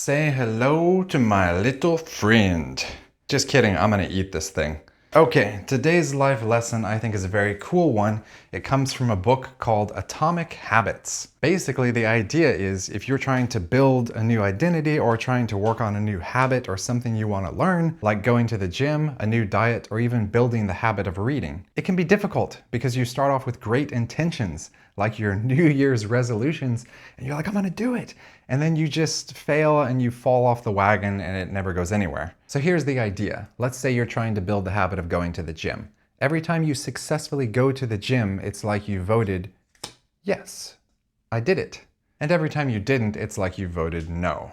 Say hello to my little friend. Just kidding, I'm gonna eat this thing. Okay, today's life lesson I think is a very cool one. It comes from a book called Atomic Habits. Basically, the idea is if you're trying to build a new identity or trying to work on a new habit or something you want to learn, like going to the gym, a new diet, or even building the habit of reading, it can be difficult because you start off with great intentions, like your New Year's resolutions, and you're like, I'm gonna do it. And then you just fail and you fall off the wagon and it never goes anywhere. So here's the idea. Let's say you're trying to build the habit of going to the gym. Every time you successfully go to the gym, it's like you voted, yes, I did it. And every time you didn't, it's like you voted no.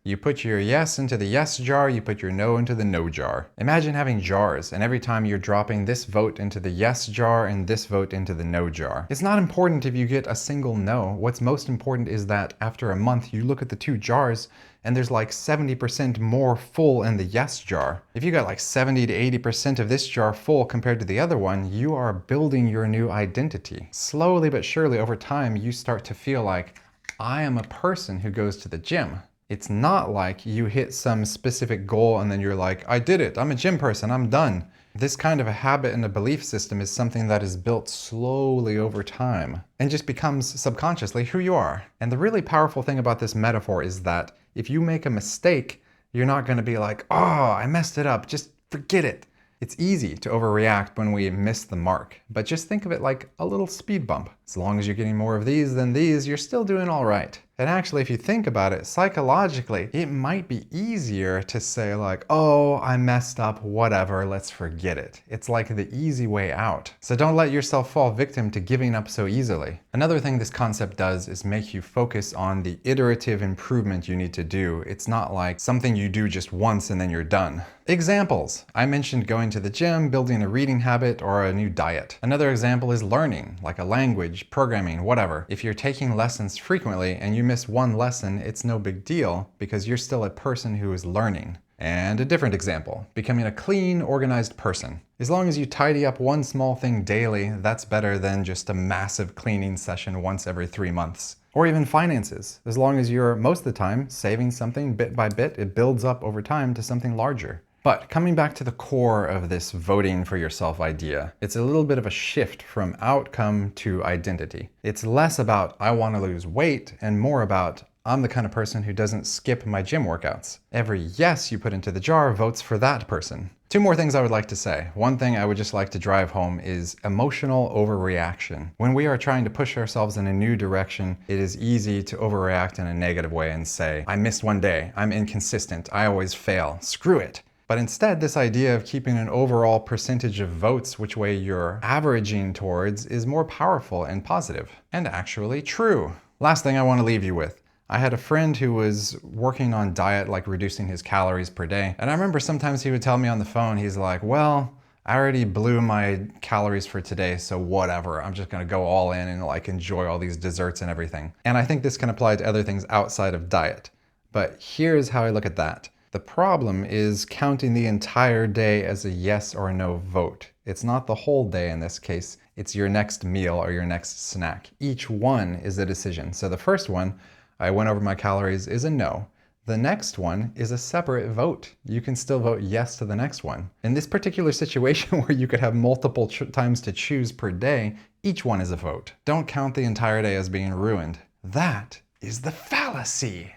You put your yes into the yes jar, you put your no into the no jar. Imagine having jars, and every time you're dropping this vote into the yes jar and this vote into the no jar. It's not important if you get a single no. What's most important is that after a month, you look at the two jars and there's like 70% more full in the yes jar. If you got like 70 to 80% of this jar full compared to the other one, you are building your new identity. Slowly but surely over time, you start to feel like, I am a person who goes to the gym. It's not like you hit some specific goal and then you're like, I did it, I'm a gym person, I'm done. This kind of a habit and a belief system is something that is built slowly over time and just becomes subconsciously who you are. And the really powerful thing about this metaphor is that if you make a mistake, you're not going to be like, oh, I messed it up, just forget it. It's easy to overreact when we miss the mark, but just think of it like a little speed bump. As long as you're getting more of these than these, you're still doing all right. And actually, if you think about it, psychologically, it might be easier to say like, oh, I messed up, whatever, let's forget it. It's like the easy way out. So don't let yourself fall victim to giving up so easily. Another thing this concept does is make you focus on the iterative improvement you need to do. It's not like something you do just once and then you're done. Examples. I mentioned going to the gym, building a reading habit, or a new diet. Another example is learning, like a language, programming, whatever. If you're taking lessons frequently and you miss one lesson, it's no big deal because you're still a person who is learning. And a different example, becoming a clean, organized person. As long as you tidy up one small thing daily, that's better than just a massive cleaning session once every 3 months. Or even finances. As long as you're, most of the time, saving something bit by bit, it builds up over time to something larger. But coming back to the core of this voting for yourself idea, it's a little bit of a shift from outcome to identity. It's less about, I want to lose weight, and more about, I'm the kind of person who doesn't skip my gym workouts. Every yes you put into the jar votes for that person. Two more things I would like to say. One thing I would just like to drive home is emotional overreaction. When we are trying to push ourselves in a new direction, it is easy to overreact in a negative way and say, I missed one day, I'm inconsistent, I always fail, screw it. But instead, this idea of keeping an overall percentage of votes which way you're averaging towards is more powerful and positive, and actually true. Last thing I want to leave you with. I had a friend who was working on diet, like reducing his calories per day. And I remember sometimes he would tell me on the phone, he's like, well, I already blew my calories for today, so whatever. I'm just gonna go all in and like enjoy all these desserts and everything. And I think this can apply to other things outside of diet. But here's how I look at that. The problem is counting the entire day as a yes or no vote. It's not the whole day in this case, it's your next meal or your next snack. Each one is a decision. So the first one, I went over my calories, is a no. The next one is a separate vote. You can still vote yes to the next one. In this particular situation where you could have multiple times to choose per day, each one is a vote. Don't count the entire day as being ruined. That is the fallacy.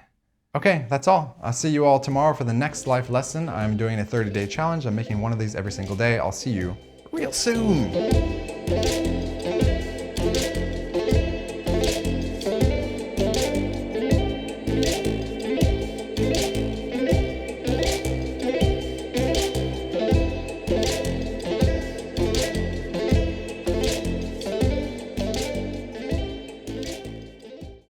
Okay, that's all. I'll see you all tomorrow for the next life lesson. I'm doing a 30-day challenge. I'm making one of these every single day. I'll see you real soon.